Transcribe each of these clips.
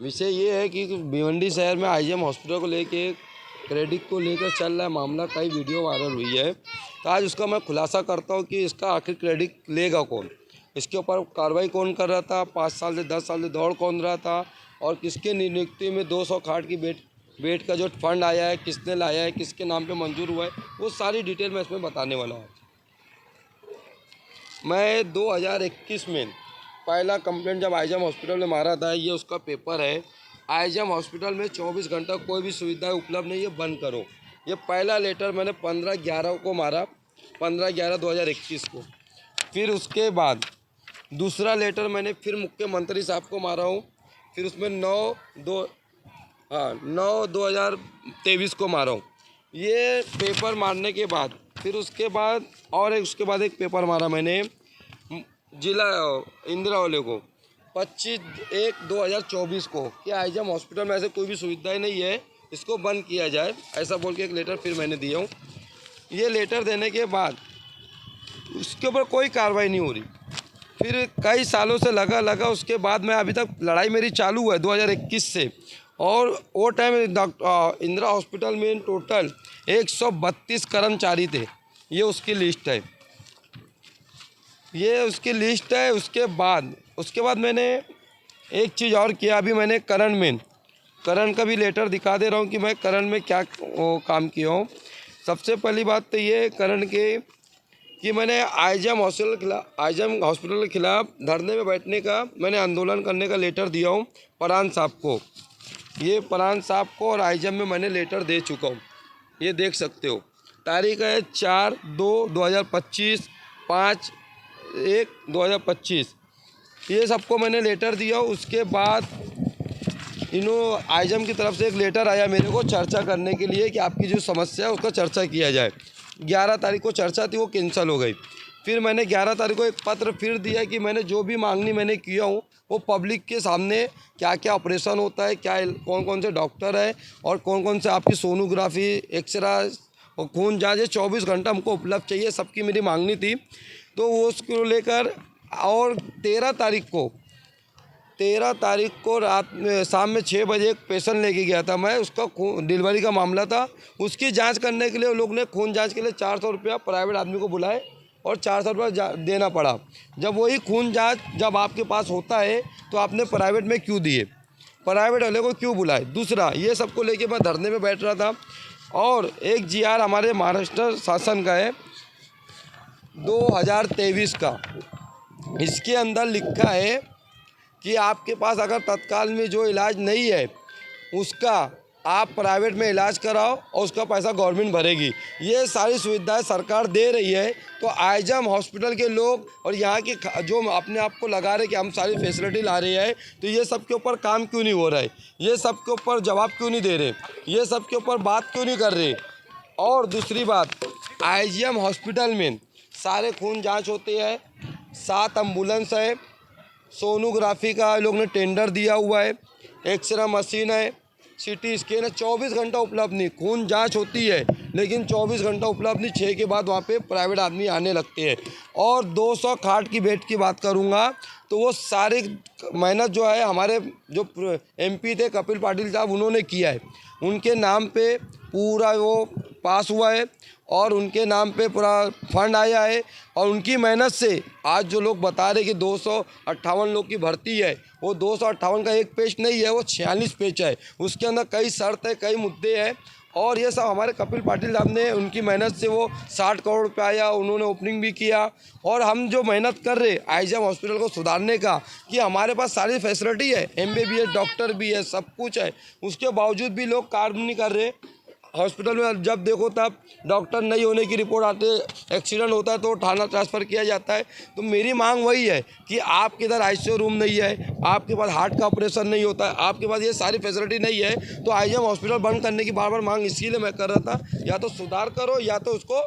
विषय ये है कि भिवंडी शहर में आईजीएम हॉस्पिटल को लेके क्रेडिट को लेकर चल रहा है मामला, कई वीडियो वायरल हुई है। तो आज उसका मैं खुलासा करता हूँ कि इसका आखिर क्रेडिट लेगा कौन, इसके ऊपर कार्रवाई कौन कर रहा था, 5 साल से 10 साल से दौड़ कौन रहा था, और किसके नियुक्ति में 200 खाट की बेड का जो फंड आया है, किसने लाया है, किसके नाम पे मंजूर हुआ है, वो सारी डिटेल मैं इसमें बताने वाला हूँ। मैं 2021 में पहला कंप्लेंट जब आईजीएम हॉस्पिटल में मारा था, ये उसका पेपर है। आईजीएम हॉस्पिटल में 24 घंटा कोई भी सुविधा उपलब्ध नहीं है, बंद करो। ये पहला लेटर मैंने 15/11 को मारा, 15/11/2021 को। फिर उसके बाद दूसरा लेटर मैंने फिर मुख्यमंत्री साहब को मारा हूँ, फिर उसमें 9/2023 को मारा हूँ। ये पेपर मारने के बाद फिर उसके बाद उसके बाद एक पेपर मारा मैंने जिला इंदिरा वाले को 25/1/2024 को कि आईजीएम हॉस्पिटल में ऐसे कोई भी सुविधाएं नहीं है, इसको बंद किया जाए, ऐसा बोल के एक लेटर फिर मैंने दिया हूँ। ये लेटर देने के बाद उसके ऊपर कोई कार्रवाई नहीं हो रही। फिर कई सालों से लगा उसके बाद मैं अभी तक लड़ाई मेरी चालू है 2021 से। और वो टाइम इंदिरा हॉस्पिटल में टोटल 132 कर्मचारी थे, ये उसकी लिस्ट है, ये उसकी लिस्ट है। उसके बाद मैंने एक चीज़ और किया। अभी मैंने करण का भी लेटर दिखा दे रहा हूँ कि मैं करण में क्या काम किया हूँ। सबसे पहली बात तो ये करण के कि मैंने आईजीएम हॉस्पिटल के खिलाफ धरने में बैठने का, मैंने आंदोलन करने का लेटर दिया हूँ परान साहब को। ये परान साहब को और आईजीएम में मैंने लेटर दे चुका हूँ, ये देख सकते हो। तारीख है 4/2/2025, 5/1/2025, ये सबको मैंने लेटर दिया। उसके बाद आईजीएम की तरफ से एक लेटर आया मेरे को चर्चा करने के लिए कि आपकी जो समस्या है उसका चर्चा किया जाए। 11 तारीख को चर्चा थी, वो कैंसिल हो गई। फिर मैंने 11 तारीख को एक पत्र फिर दिया कि मैंने जो भी मांगनी मैंने किया हूँ वो पब्लिक के सामने, क्या क्या ऑपरेशन होता है, क्या कौन कौन से डॉक्टर है, और कौन कौन से आपकी सोनोग्राफी, एक्सरे और खून जाँच, 24 घंटा हमको उपलब्ध चाहिए, सबकी मेरी मांगनी थी। तो वो उसको लेकर और 13 तारीख को रात में शाम में 6 बजे एक पेशेंट लेके गया था मैं, उसका डिलीवरी का मामला था। उसकी जांच करने के लिए वो लोग ने खून जांच के लिए 400 रुपया प्राइवेट आदमी को बुलाए और 400 रुपया देना पड़ा। जब वही खून जांच जब आपके पास होता है तो आपने प्राइवेट में क्यों दिए, प्राइवेट वाले को क्यों बुलाए। दूसरा, ये सबको लेके मैं धरने में बैठ रहा था। और एक जीआर हमारे महाराष्ट्र शासन का है 2023 का, इसके अंदर लिखा है कि आपके पास अगर तत्काल में जो इलाज नहीं है उसका आप प्राइवेट में इलाज कराओ और उसका पैसा गवर्नमेंट भरेगी। ये सारी सुविधाएं सरकार दे रही है। तो आईजीएम हॉस्पिटल के लोग और यहाँ के जो अपने आप को लगा रहे कि हम सारी फैसिलिटी ला रहे हैं, तो ये सब के ऊपर काम क्यों नहीं हो रहा है, ये सब के ऊपर जवाब क्यों नहीं दे रहे, ये सब के ऊपर बात क्यों नहीं कर रहे। और दूसरी बात, आईजीएम हॉस्पिटल में सारे खून जाँच होते हैं, 7 एम्बुलेंस है, सोनोग्राफी का लोग ने टेंडर दिया हुआ है, एक्सरे मशीन है, सीटी स्कैन है, 24 घंटा उपलब्ध नहीं। खून जांच होती है लेकिन 24 घंटा उपलब्ध नहीं। 6 के बाद वहाँ पे प्राइवेट आदमी आने लगते हैं। और 200 खाट की बेड की बात करूँगा तो वो सारी मेहनत जो है हमारे जो एमपी थे कपिल पाटिल साहब, उन्होंने किया है। उनके नाम पे पूरा वो पास हुआ है और उनके नाम पे पूरा फंड आया है। और उनकी मेहनत से आज जो लोग बता रहे कि 258 लोग की भर्ती है, वो 258 का एक पेज नहीं है, वो 46 पेज है। उसके अंदर कई शर्त है, कई मुद्दे हैं। और ये सब हमारे कपिल पाटिल साहब ने, उनकी मेहनत से वो 60 करोड़ रुपये आया, उन्होंने ओपनिंग भी किया। और हम जो मेहनत कर रहे आईजीएम हॉस्पिटल को सुधारने का कि हमारे पास सारी फैसिलिटी है, एमबीबीएस डॉक्टर भी है, सब कुछ है, उसके बावजूद भी लोग काम नहीं कर रहे। हॉस्पिटल में जब देखो तब डॉक्टर नहीं होने की रिपोर्ट आते, एक्सीडेंट होता है तो थाना ट्रांसफ़र किया जाता है। तो मेरी मांग वही है कि आपके इधर आईसीयू रूम नहीं है, आपके पास हार्ट का ऑपरेशन नहीं होता है, आपके पास ये सारी फैसिलिटी नहीं है, तो आईजीएम हॉस्पिटल बंद करने की बार बार मांग इसीलिए मैं कर रहा था। या तो सुधार करो या तो उसको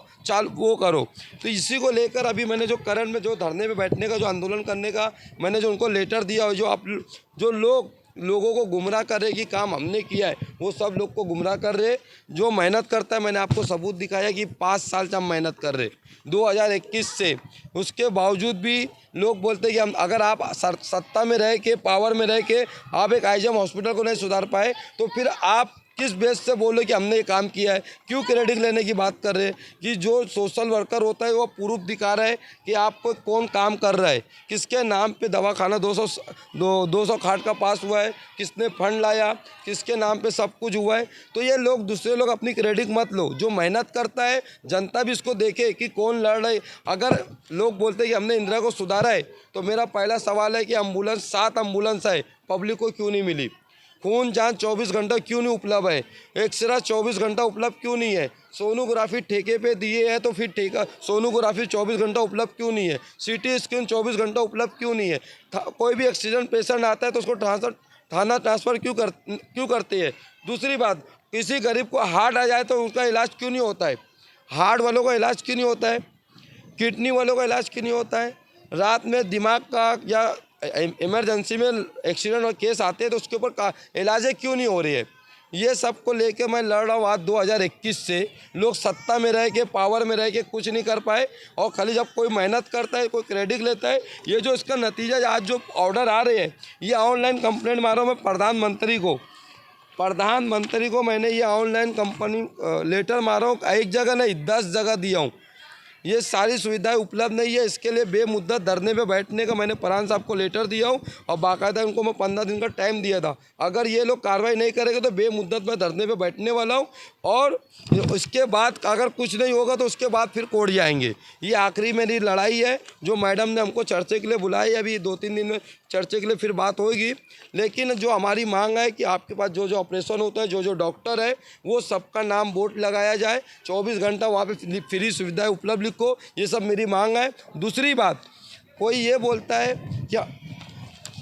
वो करो। तो इसी को लेकर अभी मैंने जो करण में जो धरने में बैठने का, जो आंदोलन करने का मैंने जो उनको लेटर दिया, जो लोग लोगों को गुमराह कर रहे कि काम हमने किया है, वो सब लोग को गुमराह कर रहे। जो मेहनत करता है, मैंने आपको सबूत दिखाया कि 5 साल से हम मेहनत कर रहे 2021 से, उसके बावजूद भी लोग बोलते हैं कि हम, अगर आप सत्ता में रह के, पावर में रह के आप एक आईजीएम हॉस्पिटल को नहीं सुधार पाए, तो फिर आप किस बेस से बोले कि हमने ये काम किया है? क्यों क्रेडिट लेने की बात कर रहे हैं? कि जो सोशल वर्कर होता है वो प्रूफ दिखा रहा है कि आपको कौन काम कर रहा है, किसके नाम पे दवाखाना 200 खाट का पास हुआ है, किसने फंड लाया, किसके नाम पे सब कुछ हुआ है। तो ये लोग, दूसरे लोग अपनी क्रेडिट मत लो, जो मेहनत करता है जनता भी इसको देखे कि कौन लड़ रहा है। अगर लोग बोलते हैं कि हमने इंदिरा को सुधारा है, तो मेरा पहला सवाल है कि एम्बुलेंस 7 एम्बुलेंस है, पब्लिक को क्यों नहीं मिली? खून जांच 24 घंटा क्यों नहीं उपलब्ध है? एक्सरा 24 घंटा उपलब्ध क्यों नहीं है? सोनोग्राफी ठेके पे दिए हैं, तो फिर ठेका सोनोग्राफी 24 घंटा उपलब्ध क्यों नहीं है? सीटी स्कैन 24 घंटा उपलब्ध क्यों नहीं है? कोई भी एक्सीडेंट पेशेंट आता है तो उसको थाना ट्रांसफ़र क्यों करते हैं? दूसरी बात, किसी गरीब को हार्ट आ जाए तो उसका इलाज क्यों नहीं होता है? हार्ट वालों का इलाज क्यों नहीं होता है? किडनी वालों का इलाज क्यों नहीं होता है? रात में दिमाग का या इमरजेंसी में एक्सीडेंट और केस आते हैं तो उसके ऊपर इलाजें क्यों नहीं हो रही है? ये सब को लेके मैं लड़ रहा हूँ आज 2021 से। लोग सत्ता में रह के, पावर में रह के कुछ नहीं कर पाए, और खाली जब कोई मेहनत करता है, कोई क्रेडिट लेता है, ये जो इसका नतीजा आज जो ऑर्डर आ रहे हैं, ये ऑनलाइन कंप्लेंट मारो मैं प्रधानमंत्री को मैंने ये ऑनलाइन लेटर मारा हूँ, एक जगह नहीं 10 जगह दिया हूँ। ये सारी सुविधाएं उपलब्ध नहीं है, इसके लिए बेमुद्दत धरने पे बैठने का मैंने प्रधान साहब को लेटर दिया हूँ, और बाकायदा उनको मैं 15 दिन का टाइम दिया था। अगर ये लोग कार्रवाई नहीं करेंगे तो बेमुद्दत मैं धरने पे बैठने वाला हूँ, और उसके बाद अगर कुछ नहीं होगा तो उसके बाद फिर कोर्ट जाएंगे। ये आखिरी मेरी लड़ाई है। जो मैडम ने हमको चर्चे के लिए बुलाई, अभी 2-3 दिन में चर्चे के लिए फिर बात होगी, लेकिन जो हमारी मांग है कि आपके पास जो ऑपरेशन होता है, जो डॉक्टर है, वो सबका नाम बोर्ड लगाया जाए, 24 घंटा वहाँ पे फ्री सुविधाएं उपलब्ध लिखो, ये सब मेरी मांग है। दूसरी बात, कोई ये बोलता है क्या,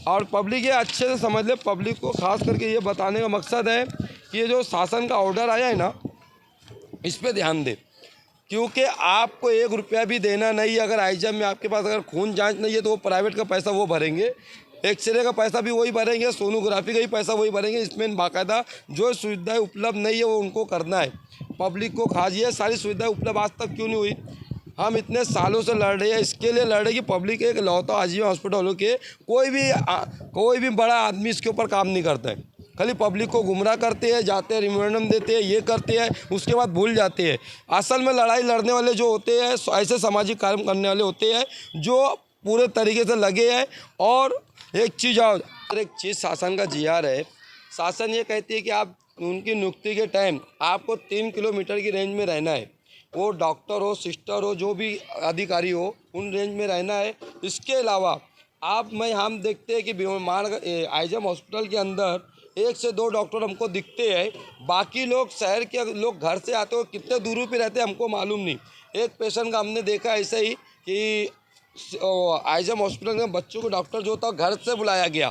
और पब्लिक ये अच्छे से समझ ले, पब्लिक को खास करके ये बताने का मकसद है कि ये जो शासन का ऑर्डर आया है ना, इस पर ध्यान दे, क्योंकि आपको 1 रुपया भी देना नहीं। अगर आईजीएम में आपके पास अगर खून जांच नहीं है तो वो प्राइवेट का पैसा वो भरेंगे, एक्सरे का पैसा भी वही भरेंगे, सोनोग्राफी का भी पैसा वही भरेंगे। इसमें बाकायदा जो सुविधाएं उपलब्ध नहीं है वो उनको करना है, पब्लिक को खास। ये सारी सुविधाएं उपलब्ध आज तक क्यों नहीं हुई? हम इतने सालों से लड़ रहे हैं, इसके लिए लड़ रहे हैं कि पब्लिक एक लौता आजीवन हॉस्पिटल हो के कोई भी बड़ा आदमी इसके ऊपर काम नहीं करता है। खाली पब्लिक को गुमराह करते हैं, जाते हैं, रिमोरेंडम देते हैं, ये करते हैं, उसके बाद भूल जाते हैं। असल में लड़ाई लड़ने वाले जो होते हैं, ऐसे सामाजिक कार्य करने वाले होते हैं जो पूरे तरीके से लगे हैं। और एक चीज़ शासन का जीआर है। शासन ये कहती है कि आप उनकी नियुक्ति के टाइम आपको 3 किलोमीटर की रेंज में रहना है, वो डॉक्टर हो, सिस्टर हो, जो भी अधिकारी हो, उन रेंज में रहना है। इसके अलावा हम देखते हैं कि आईजीएम हॉस्पिटल के अंदर 1 से 2 डॉक्टर हमको दिखते हैं, बाकी लोग शहर के लोग घर से आते हो, कितने दूर पे रहते हैं हमको मालूम नहीं। एक पेशेंट का हमने देखा ऐसे ही कि आईजीएम हॉस्पिटल में बच्चों को डॉक्टर जो था घर से बुलाया गया।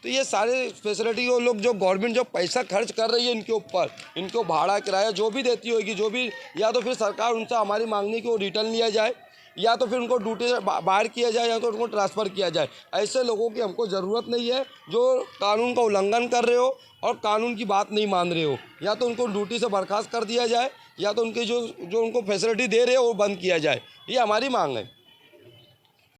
तो ये सारे फैसिलिटी वो लोग, जो गवर्नमेंट जो पैसा खर्च कर रही है इनके ऊपर, इनको भाड़ा किराया जो भी देती होगी, जो भी, या तो फिर सरकार उनसे हमारी मांगनी कि वो रिटर्न लिया जाए, या तो फिर उनको ड्यूटी से बाहर किया जाए, या तो उनको ट्रांसफ़र किया जाए। ऐसे लोगों की हमको ज़रूरत नहीं है जो कानून का उल्लंघन कर रहे हो और कानून की बात नहीं मान रहे हो। या तो उनको ड्यूटी से बर्खास्त कर दिया जाए, या तो उनकी जो उनको फैसिलिटी दे रहे हो वो बंद किया जाए। ये हमारी मांग है।